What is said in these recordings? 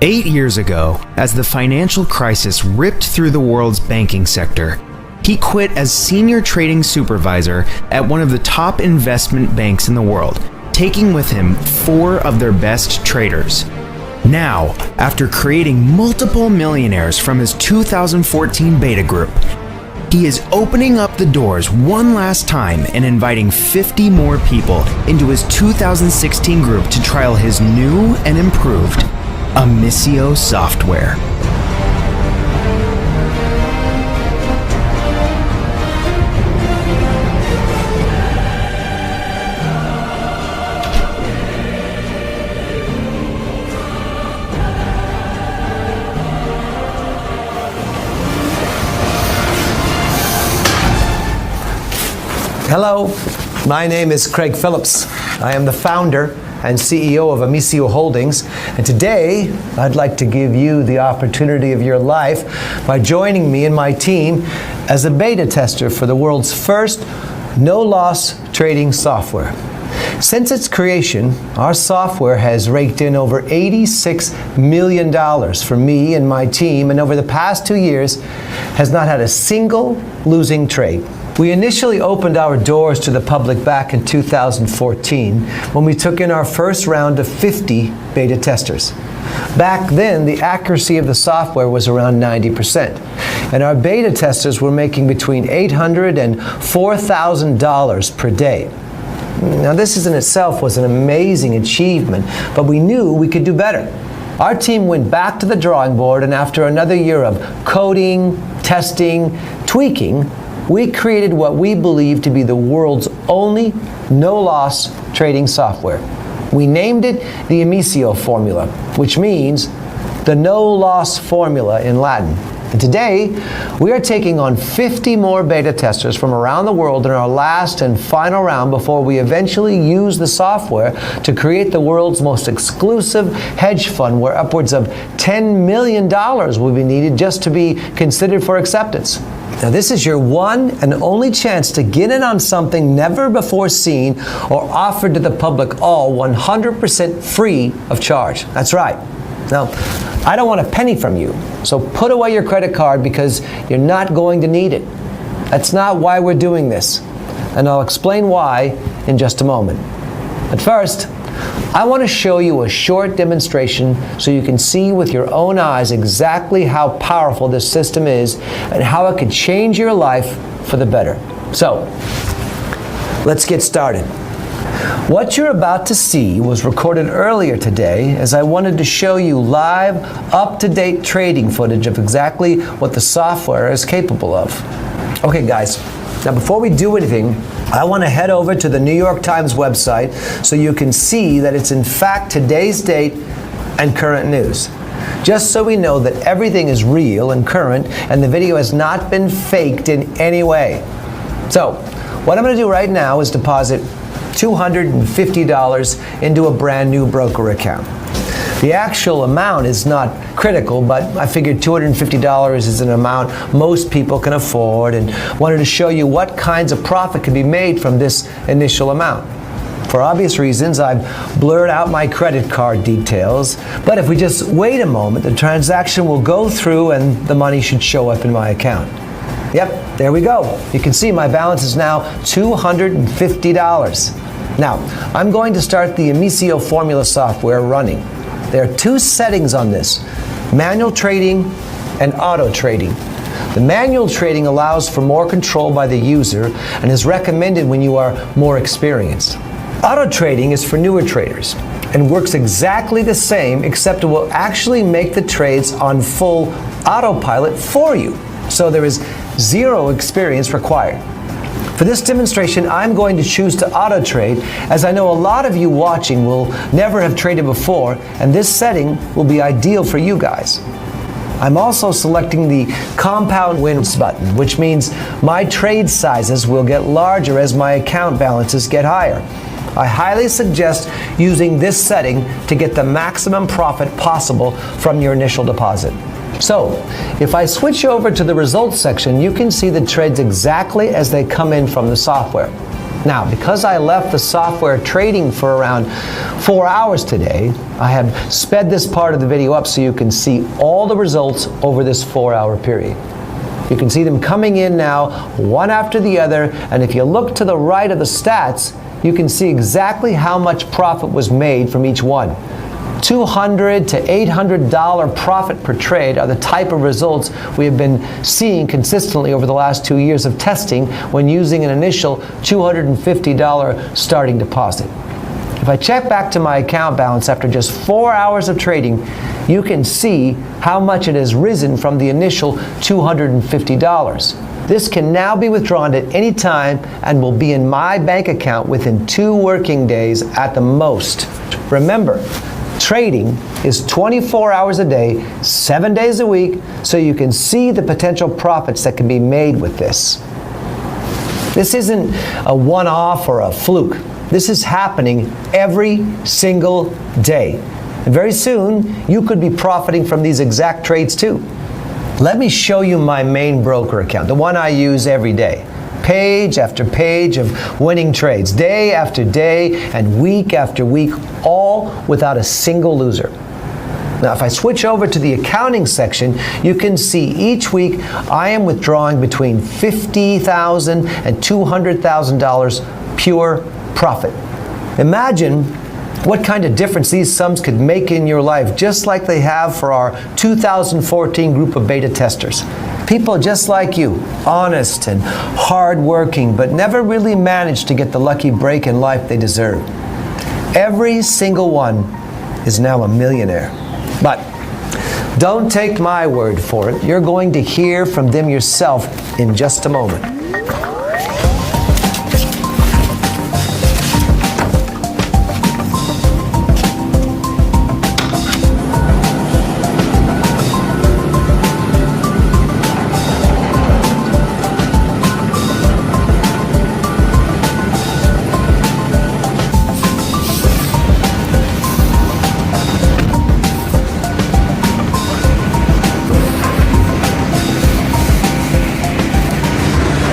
8 years ago, as the financial crisis ripped through the world's banking sector, he quit as senior trading supervisor at one of the top investment banks in the world, taking with him 4 of their best traders. Now, after creating multiple millionaires from his 2014 beta group, he is opening up the doors one last time and inviting 50 more people into his 2016 group to trial his new and improved Amicio software. Hello, my name is Craig Phillips. I am the founder and CEO of Amicio Holdings, and today I'd like to give you the opportunity of your life by joining me and my team as a beta tester for the world's first no-loss trading software. Since its creation, our software has raked in over $86 million for me and my team, and over the past 2 years has not had a single losing trade. We initially opened our doors to the public back in 2014 when we took in our first round of 50 beta testers. Back then, the accuracy of the software was around 90%, and our beta testers were making between $800 and $4,000 per day. Now, this in itself was an amazing achievement, but we knew we could do better. Our team went back to the drawing board, and after another year of coding, testing, tweaking, we created what we believe to be the world's only no-loss trading software. We named it the Amicio formula, which means the no-loss formula in Latin. And today, we are taking on 50 more beta testers from around the world in our last and final round before we eventually use the software to create the world's most exclusive hedge fund, where upwards of $10 million will be needed just to be considered for acceptance. Now, this is your one and only chance to get in on something never before seen or offered to the public, all 100% free of charge. That's right. Now, I don't want a penny from you, so put away your credit card because you're not going to need it. That's not why we're doing this, and I'll explain why in just a moment. But first, I want to show you a short demonstration so you can see with your own eyes exactly how powerful this system is and how it could change your life for the better. So, let's get started. What you're about to see was recorded earlier today, as I wanted to show you live, up-to-date trading footage of exactly what the software is capable of. Okay, guys, now before we do anything, I want to head over to the New York Times website so you can see that it's in fact today's date and current news. Just so we know that everything is real and current and the video has not been faked in any way. So, what I'm going to do right now is deposit $250 into a brand new broker account. The actual amount is not critical, but I figured $250 is an amount most people can afford and wanted to show you what kinds of profit can be made from this initial amount. For obvious reasons, I've blurred out my credit card details, but if we just wait a moment, the transaction will go through and the money should show up in my account. Yep, there we go. You can see my balance is now $250. Now, I'm going to start the Amicio formula software running. There are 2 settings on this: manual trading and auto trading. The manual trading allows for more control by the user and is recommended when you are more experienced. Auto trading is for newer traders and works exactly the same, except it will actually make the trades on full autopilot for you. So there is 0 experience required. For this demonstration, I'm going to choose to auto trade, as I know a lot of you watching will never have traded before, and this setting will be ideal for you guys. I'm also selecting the compound wins button, which means my trade sizes will get larger as my account balances get higher. I highly suggest using this setting to get the maximum profit possible from your initial deposit. So, if I switch over to the results section, you can see the trades exactly as they come in from the software. Now, because I left the software trading for around 4 hours today, I have sped this part of the video up so you can see all the results over this 4-hour period. You can see them coming in now, one after the other, and if you look to the right of the stats, you can see exactly how much profit was made from each one. $200 to $800 profit per trade are the type of results we have been seeing consistently over the last 2 years of testing when using an initial $250 starting deposit. If I check back to my account balance after just 4 hours of trading, you can see how much it has risen from the initial $250. This can now be withdrawn at any time and will be in my bank account within 2 working days at the most. Remember, trading is 24 hours a day, 7 days a week, so you can see the potential profits that can be made with this. This isn't a one-off or a fluke. This is happening every single day. And very soon, you could be profiting from these exact trades too. Let me show you my main broker account, the one I use every day. Page after page of winning trades, day after day and week after week, all without a single loser. Now, if I switch over to the accounting section, you can see each week I am withdrawing between $50,000 and $200,000 pure profit. Imagine what kind of difference these sums could make in your life, just like they have for our 2014 group of beta testers. People just like you, honest and hardworking, but never really managed to get the lucky break in life they deserve. Every single one is now a millionaire. But don't take my word for it. You're going to hear from them yourself in just a moment.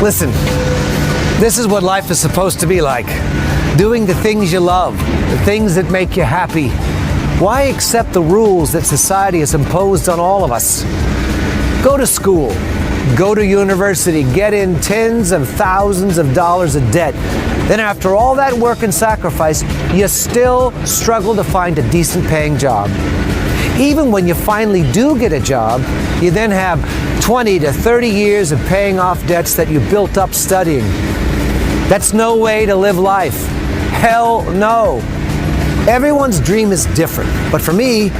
Listen, this is what life is supposed to be like. Doing the things you love, the things that make you happy. Why accept the rules that society has imposed on all of us? Go to school, go to university, get in tens of thousands of dollars of debt. Then after all that work and sacrifice, you still struggle to find a decent paying job. Even when you finally do get a job, you then have 20 to 30 years of paying off debts that you built up studying. That's no way to live life. Hell no. Everyone's dream is different, but for me,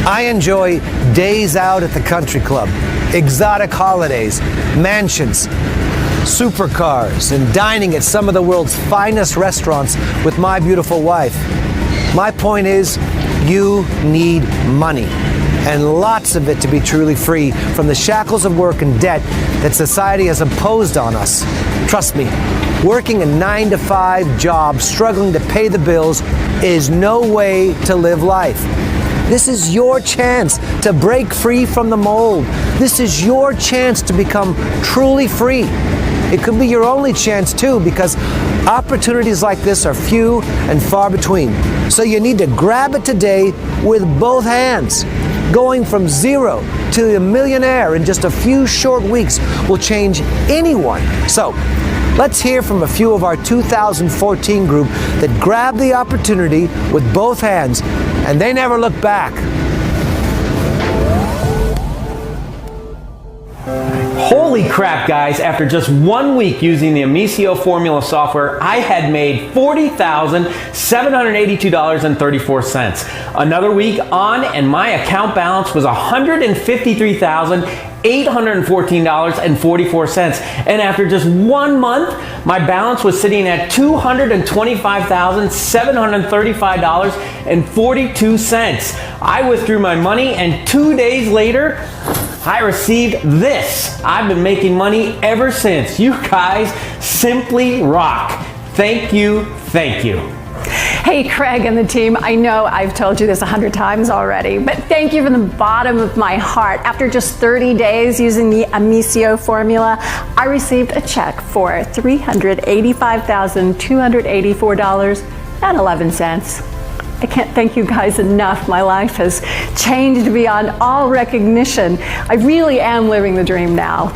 I enjoy days out at the country club, exotic holidays, mansions, supercars, and dining at some of the world's finest restaurants with my beautiful wife. My point is, you need money, and lots of it to be truly free from the shackles of work and debt that society has imposed on us. Trust me, working a 9-to-5 job, struggling to pay the bills, is no way to live life. This is your chance to break free from the mold. This is your chance to become truly free. It could be your only chance too, because opportunities like this are few and far between. So you need to grab it today with both hands. Going from zero to a millionaire in just a few short weeks will change anyone. So let's hear from a few of our 2014 group that grabbed the opportunity with both hands, and they never looked back. Holy crap, guys, after just 1 week using the Amicio formula software, I had made $40,782.34. Another week on, and my account balance was $153,814.44. And after just 1 month, my balance was sitting at $225,735.42. I withdrew my money, and 2 days later, I received this. I've been making money ever since. You guys simply rock. Thank you, thank you. Hey, Craig and the team, I know I've told you this 100 times already, but thank you from the bottom of my heart. After just 30 days using the Amicio formula, I received a check for $385,284.11. I can't thank you guys enough. My life has changed beyond all recognition. I really am living the dream now,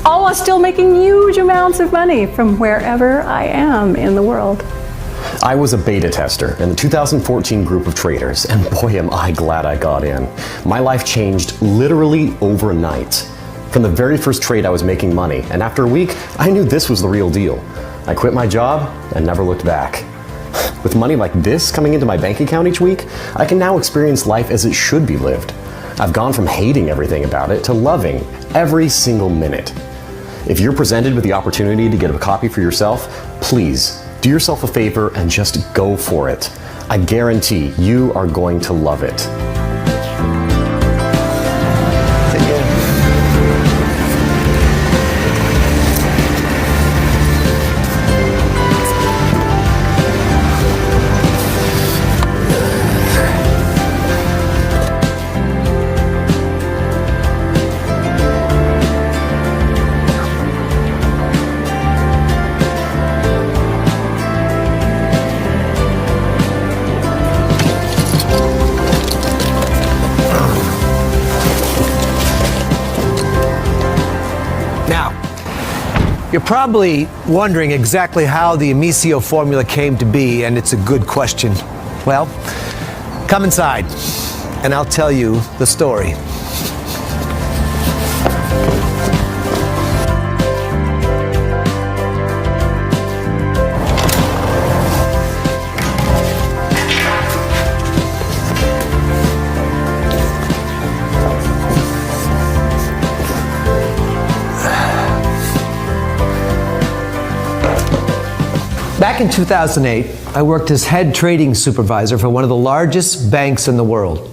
all while still making huge amounts of money from wherever I am in the world. I was a beta tester in the 2014 group of traders, and boy am I glad I got in. My life changed literally overnight. From the very first trade I was making money, and after a week, I knew this was the real deal. I quit my job and never looked back. With money like this coming into my bank account each week, I can now experience life as it should be lived. I've gone from hating everything about it to loving every single minute. If you're presented with the opportunity to get a copy for yourself, please do yourself a favor and just go for it. I guarantee you are going to love it. You're probably wondering exactly how the Amicio formula came to be, and it's a good question. Well, come inside, and I'll tell you the story. Back in 2008, I worked as head trading supervisor for one of the largest banks in the world.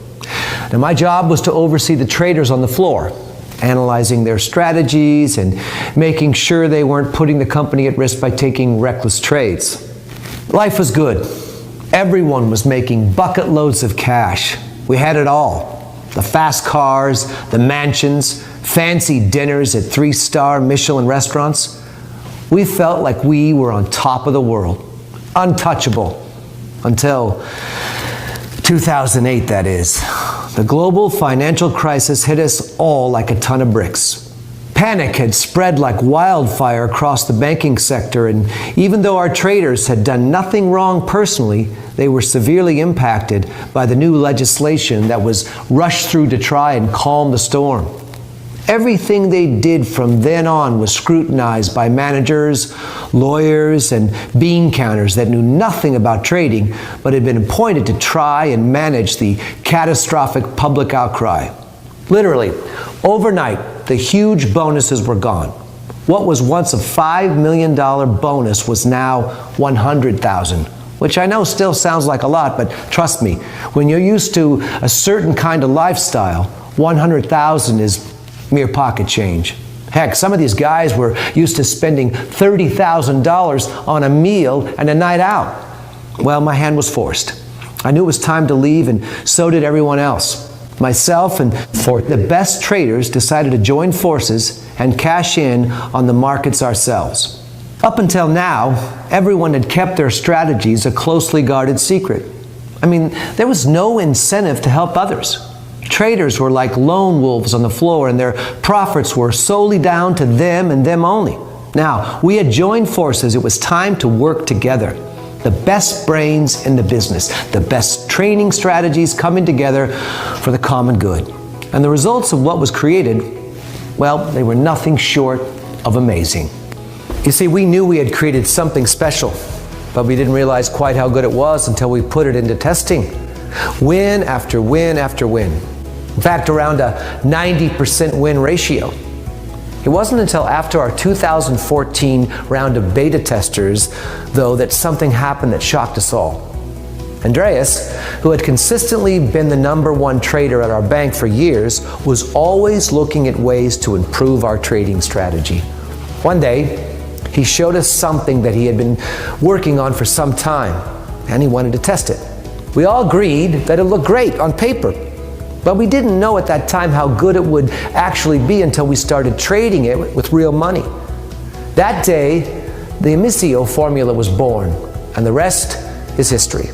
Now, my job was to oversee the traders on the floor, analyzing their strategies and making sure they weren't putting the company at risk by taking reckless trades. Life was good. Everyone was making bucket loads of cash. We had it all. The fast cars, the mansions, fancy dinners at 3-star Michelin restaurants. We felt like we were on top of the world, untouchable, until 2008, that is. The global financial crisis hit us all like a ton of bricks. Panic had spread like wildfire across the banking sector, and even though our traders had done nothing wrong personally, they were severely impacted by the new legislation that was rushed through to try and calm the storm. Everything they did from then on was scrutinized by managers, lawyers, and bean counters that knew nothing about trading but had been appointed to try and manage the catastrophic public outcry. Literally, overnight, the huge bonuses were gone. What was once a $5 million bonus was now $100,000, which I know still sounds like a lot, but trust me, when you're used to a certain kind of lifestyle, $100,000 is mere pocket change. Heck, some of these guys were used to spending $30,000 on a meal and a night out. Well, my hand was forced. I knew it was time to leave, and so did everyone else. Myself and the best traders decided to join forces and cash in on the markets ourselves. Up until now, everyone had kept their strategies a closely guarded secret. I mean, there was no incentive to help others. Traders were like lone wolves on the floor, and their profits were solely down to them and them only. Now, we had joined forces. It was time to work together. The best brains in the business, the best training strategies coming together for the common good. And the results of what was created, well, they were nothing short of amazing. You see, we knew we had created something special, but we didn't realize quite how good it was until we put it into testing. Win after win after win. In fact, around a 90% win ratio. It wasn't until after our 2014 round of beta testers, though, that something happened that shocked us all. Andreas, who had consistently been the #1 trader at our bank for years, was always looking at ways to improve our trading strategy. One day, he showed us something that he had been working on for some time. and he wanted to test it. We all agreed that it looked great on paper, but we didn't know at that time how good it would actually be until we started trading it with real money. That day, the Amicio formula was born, and the rest is history.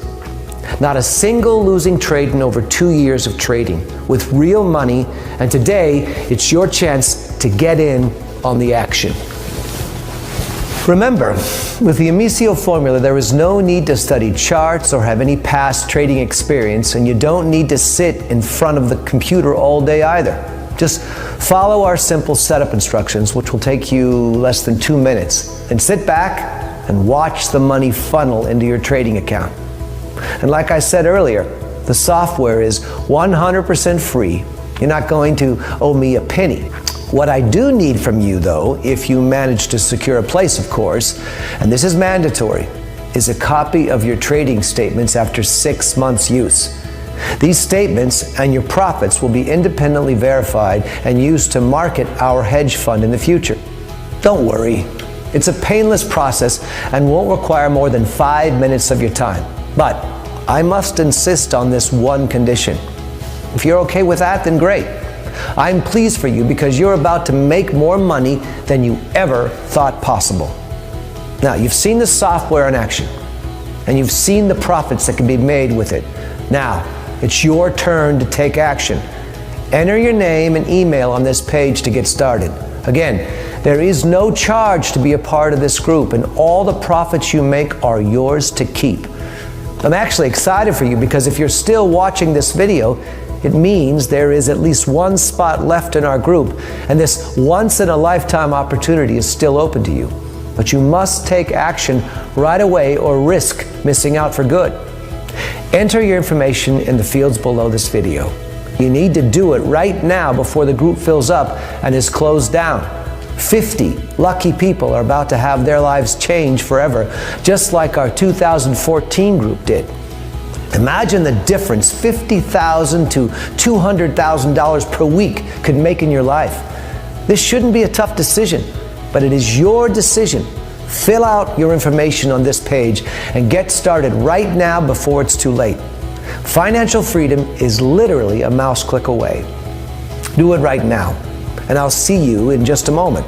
Not a single losing trade in over 2 years of trading with real money, and today it's your chance to get in on the action. Remember, with the Amicio formula, there is no need to study charts or have any past trading experience, and you don't need to sit in front of the computer all day either. Just follow our simple setup instructions, which will take you less than 2 minutes, and sit back and watch the money funnel into your trading account. And like I said earlier, the software is 100% free. You're not going to owe me a penny. What I do need from you, though, if you manage to secure a place, of course, and this is mandatory, is a copy of your trading statements after 6 months' use. These statements and your profits will be independently verified and used to market our hedge fund in the future. Don't worry. It's a painless process and won't require more than 5 minutes of your time. But I must insist on this one condition. If you're okay with that, then great. I'm pleased for you because you're about to make more money than you ever thought possible. Now, you've seen the software in action, and you've seen the profits that can be made with it. Now, it's your turn to take action. Enter your name and email on this page to get started. Again, there is no charge to be a part of this group, and all the profits you make are yours to keep. I'm actually excited for you because if you're still watching this video, it means there is at least one spot left in our group, and this once-in-a-lifetime opportunity is still open to you. But you must take action right away or risk missing out for good. Enter your information in the fields below this video. You need to do it right now before the group fills up and is closed down. 50 lucky people are about to have their lives change forever, just like our 2014 group did. Imagine the difference $50,000 to $200,000 per week could make in your life. This shouldn't be a tough decision, but it is your decision. Fill out your information on this page and get started right now before it's too late. Financial freedom is literally a mouse click away. Do it right now, and I'll see you in just a moment.